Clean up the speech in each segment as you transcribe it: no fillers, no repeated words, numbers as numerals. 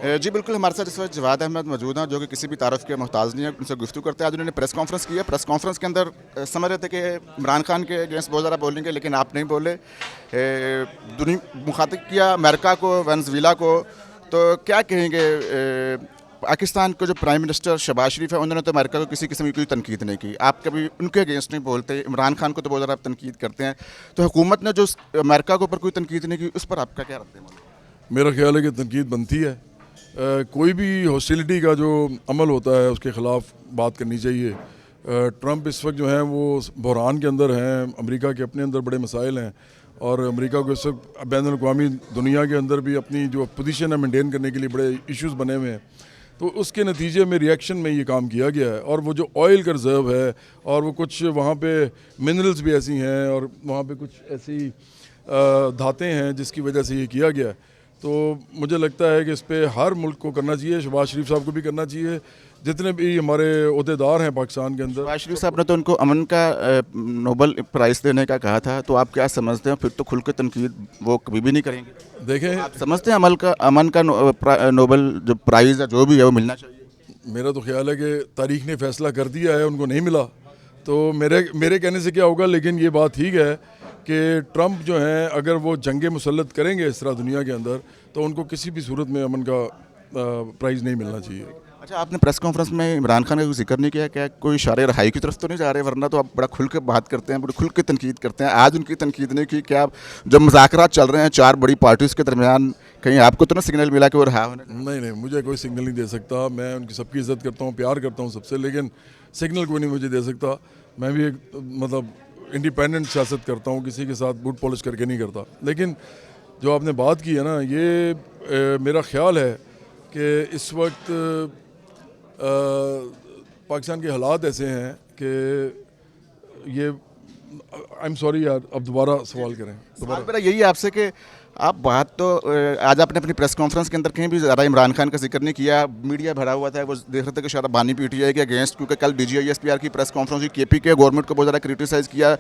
جی بالکل، ہمارے ساتھ اس وقت جواد احمد موجود ہیں جو کہ کسی بھی تعارف کے محتاج نہیں ہے. ان سے گفتگو کرتے ہیں. آج انہوں نے پریس کانفرنس کی ہے. پریس کانفرنس کے اندر سمجھ رہے تھے کہ عمران خان کے اگینسٹ بہت زیادہ بولیں گے، لیکن آپ نہیں بولے. مخاطب کیا امریکہ کو، وینزویلا کو. تو کیا کہیں گے؟ پاکستان کے جو پرائم منسٹر شہباز شریف ہے، انہوں نے تو امریکہ کو کسی قسم کی کوئی تنقید نہیں کی. آپ کبھی ان کے اگینسٹ نہیں بولتے. عمران خان کو تو بہت زیادہ تنقید کرتے ہیں. تو حکومت نے جو امریکہ کے اوپر کوئی تنقید نہیں کی، اس پر آپ کا کیا رد عمل؟ میرا خیال ہے کہ تنقید بنتی ہے. کوئی بھی ہاسٹیلٹی کا جو عمل ہوتا ہے اس کے خلاف بات کرنی چاہیے. ٹرمپ اس وقت جو ہیں وہ بحران کے اندر ہیں. امریکہ کے اپنے اندر بڑے مسائل ہیں، اور امریکہ کو اس وقت بین الاقوامی دنیا کے اندر بھی اپنی جو پوزیشن ہے مینٹین کرنے کے لیے بڑے ایشوز بنے ہوئے ہیں. تو اس کے نتیجے میں ریئیکشن میں یہ کام کیا گیا ہے. اور وہ جو آئل کا ریزرو ہے، اور وہ کچھ وہاں پہ منرلز بھی ایسی ہیں، اور وہاں پہ کچھ ایسی دھاتیں ہیں جس کی وجہ سے یہ کیا گیا ہے. تو مجھے لگتا ہے کہ اس پہ ہر ملک کو کرنا چاہیے. شہباز شریف صاحب کو بھی کرنا چاہیے، جتنے بھی ہمارے عہدیدار ہیں پاکستان کے اندر. شہباز شریف صاحب نے تو ان کو امن کا نوبل پرائز دینے کا کہا تھا. تو آپ کیا سمجھتے ہیں؟ پھر تو کھل کے تنقید وہ کبھی بھی نہیں کریں گے. دیکھیں، آپ سمجھتے ہیں امن کا نوبل جو پرائز ہے جو بھی ہے وہ ملنا چاہیے؟ میرا تو خیال ہے کہ تاریخ نے فیصلہ کر دیا ہے، ان کو نہیں ملا تو میرے کہنے سے کیا ہوگا. لیکن یہ بات ٹھیک ہے کہ ٹرمپ جو ہیں اگر وہ جنگ مسلط کریں گے اس طرح دنیا کے اندر، تو ان کو کسی بھی صورت میں امن کا پرائز نہیں ملنا چاہیے. اچھا، آپ نے پریس کانفرنس میں عمران خان کا کوئی ذکر نہیں کیا؟ کیا کوئی اشارے رہائی کی طرف تو نہیں جا رہے؟ ورنہ تو آپ بڑا کھل کے بات کرتے ہیں، بڑے کھل کے تنقید کرتے ہیں. آج ان کی تنقید نہیں کی. کیا جب مذاکرات چل رہے ہیں چار بڑی پارٹیز کے درمیان، کہیں آپ کو تو نہ سگنل ملا کہ وہ رہا ہونے؟ نہیں، مجھے کوئی سگنل نہیں دے سکتا. میں ان کی سب کی عزت کرتا ہوں، پیار کرتا ہوں سب سے، لیکن سگنل کوئی نہیں مجھے دے سکتا. میں بھی ایک انڈیپینڈنٹ سیاست کرتا ہوں، کسی کے ساتھ بوٹ پالش کر کے نہیں کرتا. لیکن جو آپ نے بات کی ہے نا، یہ میرا خیال ہے کہ اس وقت پاکستان کے حالات ایسے ہیں کہ یہ I'm sorry یار، اب دوبارہ سوال کریں. سوال میرا یہی ہے آپ سے کہ آپ بات تو آج آپ نے اپنی پریس کانفرنس کے اندر کہیں بھی زیادہ عمران خان کا ذکر نہیں کیا. میڈیا بھرا ہوا تھا، وہ دیکھ رہے تھے کہ شاید بانی پی ٹی آئی کے اگینسٹ، کیونکہ کل DGISPR کی پریس کانفرنس ہوئی. KP کے گورنمنٹ کو بہت زیادہ کرٹیسائز کیا.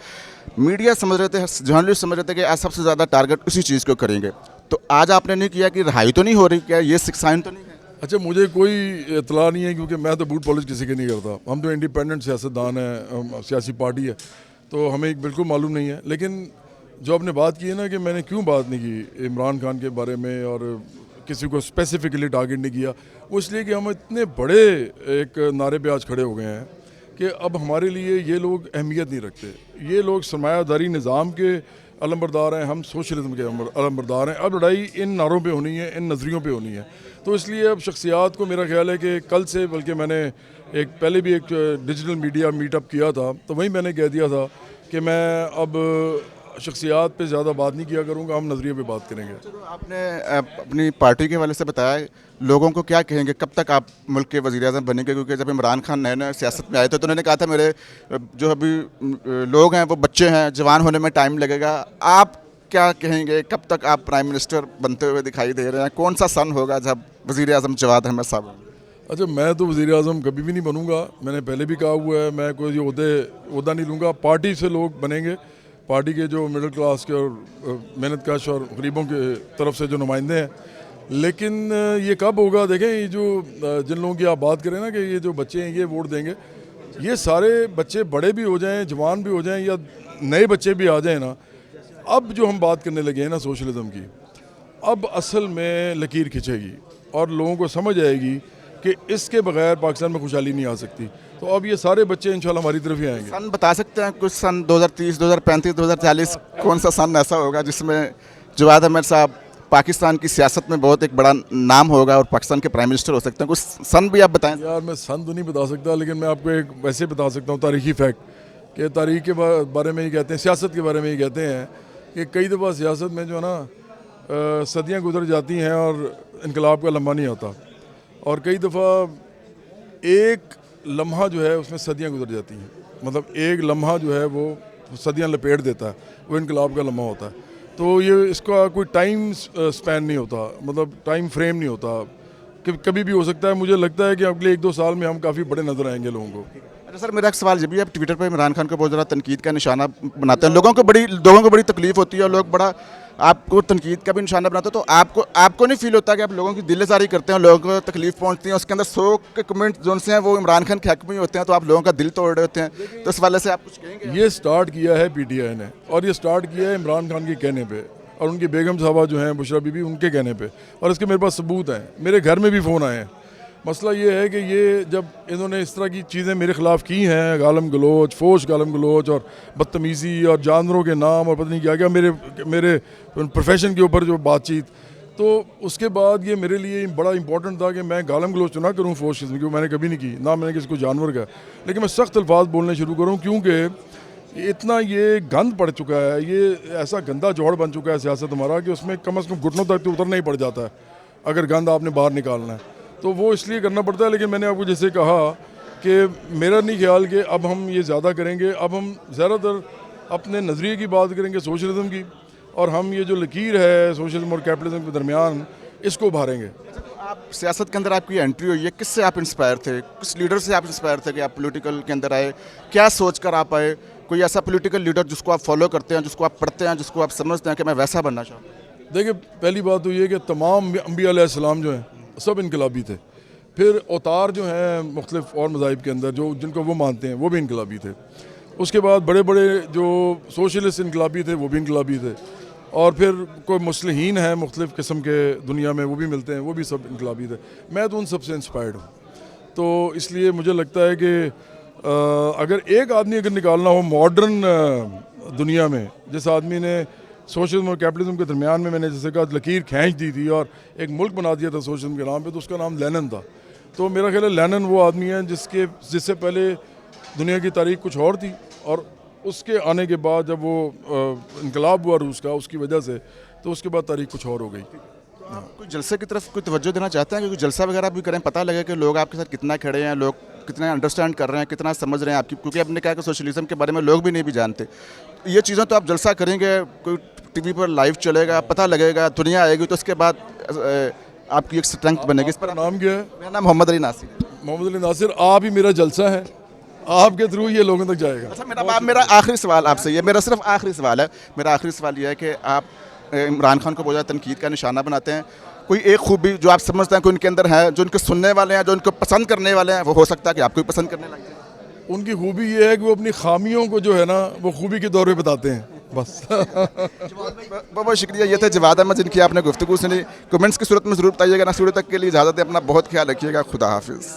میڈیا سمجھ رہے تھے، جرنلسٹ سمجھ رہے تھے کہ آج سب سے زیادہ ٹارگٹ اسی چیز کو کریں گے. تو آج آپ نے نہیں کیا کہ رہائی تو نہیں ہو رہی؟ کیا یہ سائن تو نہیں ہے؟ اچھا، مجھے کوئی اطلاع نہیں ہے، کیونکہ میں تو بوٹ پالش کسی کے نہیں کرتا. ہم تو انڈیپینڈنٹ سیاستدان ہیں، سیاسی پارٹی ہے، تو ہمیں بالکل معلوم نہیں ہے. لیکن جو آپ نے بات کی ہے نا کہ میں نے کیوں بات نہیں کی عمران خان کے بارے میں اور کسی کو اسپیسیفکلی ٹارگٹ نہیں کیا، وہ اس لیے کہ ہم اتنے بڑے ایک نعرے پہ آج کھڑے ہو گئے ہیں کہ اب ہمارے لیے یہ لوگ اہمیت نہیں رکھتے. یہ لوگ سرمایہ داری نظام کے علمبردار ہیں، ہم سوشلزم کے علمبردار ہیں. اب لڑائی ان نعروں پہ ہونی ہے، ان نظریوں پہ ہونی ہے. تو اس لیے اب شخصیات کو، میرا خیال ہے کہ کل سے، بلکہ میں نے پہلے بھی ایک ڈیجیٹل میڈیا میٹ اپ کیا تھا، تو وہیں میں نے کہہ دیا تھا کہ میں اب شخصیات پہ زیادہ بات نہیں کیا کروں گا، ہم نظریے پہ بات کریں گے. آپ نے اپنی پارٹی کے حوالے سے بتایا، لوگوں کو کیا کہیں گے؟ کب تک آپ ملک کے وزیر اعظم بنیں گے؟ کیونکہ جب عمران خان نئے سیاست میں آئے تھے تو انہوں نے کہا تھا میرے جو ابھی لوگ ہیں وہ بچے ہیں، جوان ہونے میں ٹائم لگے گا. آپ کیا کہیں گے؟ کب تک آپ پرائم منسٹر بنتے ہوئے دکھائی دے رہے ہیں؟ کون سا سن ہوگا جب وزیر اعظم جواد احمد صاحب ہوں گے؟ اچھا، میں تو وزیر اعظم کبھی بھی نہیں بنوں گا. میں نے پہلے بھی کہا ہوا ہے، میں کوئی عہدہ نہیں لوں گا. پارٹی سے لوگ بنیں گے، پارٹی کے جو مڈل کلاس کے اور محنت کش اور غریبوں کے طرف سے جو نمائندے ہیں. لیکن یہ کب ہوگا؟ دیکھیں، یہ جو جن لوگوں کی آپ بات کریں نا کہ یہ جو بچے ہیں یہ ووٹ دیں گے، یہ سارے بچے بڑے بھی ہو جائیں، جوان بھی ہو جائیں، یا نئے بچے بھی آ جائیں نا، اب جو ہم بات کرنے لگے ہیں نا سوشلزم کی، اب اصل میں لکیر کھنچے گی اور لوگوں کو سمجھ آئے گی کہ اس کے بغیر پاکستان میں خوشحالی نہیں آ سکتی. تو اب یہ سارے بچے انشاءاللہ ہماری طرف ہی آئیں گے. سن بتا سکتے ہیں کچھ؟ سن 2030، 2035، 2040 کون سا سن ایسا ہوگا جس میں جواد احمد صاحب پاکستان کی سیاست میں بہت ایک بڑا نام ہوگا اور پاکستان کے پرائم منسٹر ہو سکتے ہیں؟ کچھ سن بھی آپ بتائیں. یار، میں سن تو نہیں بتا سکتا، لیکن میں آپ کو ایک ویسے بتا سکتا ہوں تاریخی فیکٹ کہ تاریخ کے بارے میں یہ کہتے ہیں، سیاست کے بارے میں یہ کہتے ہیں کہ کئی دفعہ سیاست میں جو ہے نا صدیاں گزر جاتی ہیں اور انقلاب کا لمحہ نہیں آتا، اور کئی دفعہ ایک لمحہ جو ہے اس میں صدیاں گزر جاتی ہیں. مطلب ایک لمحہ جو ہے وہ صدیاں لپیٹ دیتا ہے، وہ انقلاب کا لمحہ ہوتا ہے. تو یہ اس کا کوئی ٹائم سپین نہیں ہوتا، مطلب ٹائم فریم نہیں ہوتا، کبھی بھی ہو سکتا ہے. مجھے لگتا ہے کہ اگلے 1-2 سال میں ہم کافی بڑے نظر آئیں گے لوگوں کو. اچھا سر، میرا ایک سوال یہ بھی ہے، آپ ٹویٹر پہ عمران خان کو بہت زیادہ تنقید کا نشانہ بناتے ہیں. لوگوں کو بڑی تکلیف ہوتی ہے اور لوگ بڑا آپ کو تنقید کا بھی نشانہ بناتا ہے، تو آپ کو نہیں فیل ہوتا کہ آپ لوگوں کی دل آزاری کرتے ہیں، لوگوں کو تکلیف پہنچتی ہیں، اس کے اندر 100 کے کمنٹ جو سے ہیں وہ عمران خان کے حق میں ہی ہوتے ہیں، تو آپ لوگوں کا دل توڑ رہے ہوتے ہیں، تو اس والے سے آپ کچھ کہیں گے؟ یہ سٹارٹ کیا ہے پی ٹی آئی نے، اور یہ سٹارٹ کیا ہے عمران خان کے کہنے پہ، اور ان کی بیگم صاحبہ جو ہیں بشرا بی بی، ان کے کہنے پہ، اور اس کے میرے پاس ثبوت ہیں، میرے گھر میں بھی فون آئے ہیں۔ مسئلہ یہ ہے کہ یہ جب انہوں نے اس طرح کی چیزیں میرے خلاف کی ہیں، گالم گلوچ، فوش گالم گلوچ اور بدتمیزی اور جانوروں کے نام اور پتہ نہیں کیا کیا میرے پروفیشن کے اوپر جو بات چیت، تو اس کے بعد یہ میرے لیے بڑا امپورٹنٹ تھا کہ میں گالم گلوچ نہ کروں فوش قسم کی، میں نے کبھی نہیں کی، نہ میں نے کسی کو جانور کا، لیکن میں سخت الفاظ بولنے شروع کروں، کیونکہ اتنا یہ گند پڑ چکا ہے، یہ ایسا گندا جوڑ بن چکا ہے سیاست ہمارا کہ اس میں کم از کم گھٹنوں تک تو اترنا ہی پڑ جاتا ہے اگر گند آپ نے باہر نکالنا ہے، تو وہ اس لیے کرنا پڑتا ہے۔ لیکن میں نے آپ کو جیسے کہا کہ میرا نہیں خیال کہ اب ہم یہ زیادہ کریں گے، اب ہم زیادہ تر اپنے نظریے کی بات کریں گے، سوشلزم کی، اور ہم یہ جو لکیر ہے سوشلزم اور کیپٹلزم کے درمیان، اس کو ابھاریں گے۔ آپ سیاست کے اندر آپ کی انٹری ہوئی ہے، کس سے آپ انسپائر تھے، کس لیڈر سے آپ انسپائر تھے کہ آپ پولیٹیکل کے اندر آئے، کیا سوچ کر آپ آئے؟ کوئی ایسا پولیٹیکل لیڈر جس کو آپ فالو کرتے ہیں، جس کو آپ پڑھتے ہیں، جس کو آپ سمجھتے ہیں کہ میں ویسا بننا چاہتا ہوں؟ دیکھیں، پہلی بات تو یہ کہ تمام انبیاء علیہ السلام جو ہیں سب انقلابی تھے، پھر اوتار جو ہیں مختلف اور مذاہب کے اندر جو جن کو وہ مانتے ہیں وہ بھی انقلابی تھے، اس کے بعد بڑے بڑے جو سوشلسٹ انقلابی تھے وہ بھی انقلابی تھے، اور پھر کوئی مصلحین ہیں مختلف قسم کے دنیا میں وہ بھی ملتے ہیں، وہ بھی سب انقلابی تھے۔ میں تو ان سب سے انسپائرڈ ہوں، تو اس لیے مجھے لگتا ہے کہ اگر ایک آدمی اگر نکالنا ہو ماڈرن دنیا میں، جس آدمی نے سوشلزم اور کیپٹلزم کے درمیان میں نے جیسے کہا لکیر کھینچ دی تھی اور ایک ملک بنا دیا تھا سوشلزم کے نام پہ، تو اس کا نام لینن تھا۔ تو میرا خیال ہے لینن وہ آدمی ہے جس سے پہلے دنیا کی تاریخ کچھ اور تھی، اور اس کے آنے کے بعد جب وہ انقلاب ہوا روس کا اس کی وجہ سے، تو اس کے بعد تاریخ کچھ اور ہو گئی۔ آپ کوئی جلسے کی طرف کوئی توجہ دینا چاہتے ہیں کہ کوئی جلسہ وغیرہ بھی کریں، پتہ لگے کہ لوگ آپ کے ساتھ کتنا کھڑے ہیں، لوگ کتنا انڈرسٹینڈ کر رہے ہیں، کتنا سمجھ رہے ہیں آپ کی، کیونکہ آپ نے کہا کہ سوشلزم کے بارے میں لوگ بھی نہیں بھی جانتے، یہ چیزیں تو آپ جلسہ کریں گے، کوئی ٹی وی پر لائیو چلے گا، پتہ لگے گا، دنیا آئے گی، تو اس کے بعد آپ کی ایک اسٹرینتھ بنے گی۔ اس پر نام کیا ہے؟ میرا نام محمد علی ناصر ہے۔ محمد علی ناصر، آپ ہی میرا جلسہ ہے، آپ کے تھرو یہ لوگوں تک جائے گا۔ اچھا، میرا آخری سوال آپ سے یہ، میرا صرف آخری سوال ہے، میرا آخری سوال یہ ہے کہ آپ عمران خان کو بہت زیادہ تنقید کا نشانہ بناتے ہیں، کوئی ایک خوبی جو آپ سمجھتے ہیں کہ ان کے اندر ہے، جو ان کے سننے والے ہیں، جو ان کو پسند کرنے والے ہیں، وہ ہو سکتا ہے کہ آپ کو بھی پسند کرنے لگ جائے؟ ان کی خوبی یہ ہے کہ وہ اپنی خامیوں کو جو ہے نا وہ خوبی کے دور پہ بتاتے ہیں، بس۔ بہت بہت شکریہ، یہ تھے جواد احمد جن کی آپ نے گفتگو سنی۔ کمنٹس کی صورت میں ضرور بتائیے گا۔ نہ صورت تک کے لیے اجازت ہے، اپنا بہت خیال رکھیے گا، خدا حافظ۔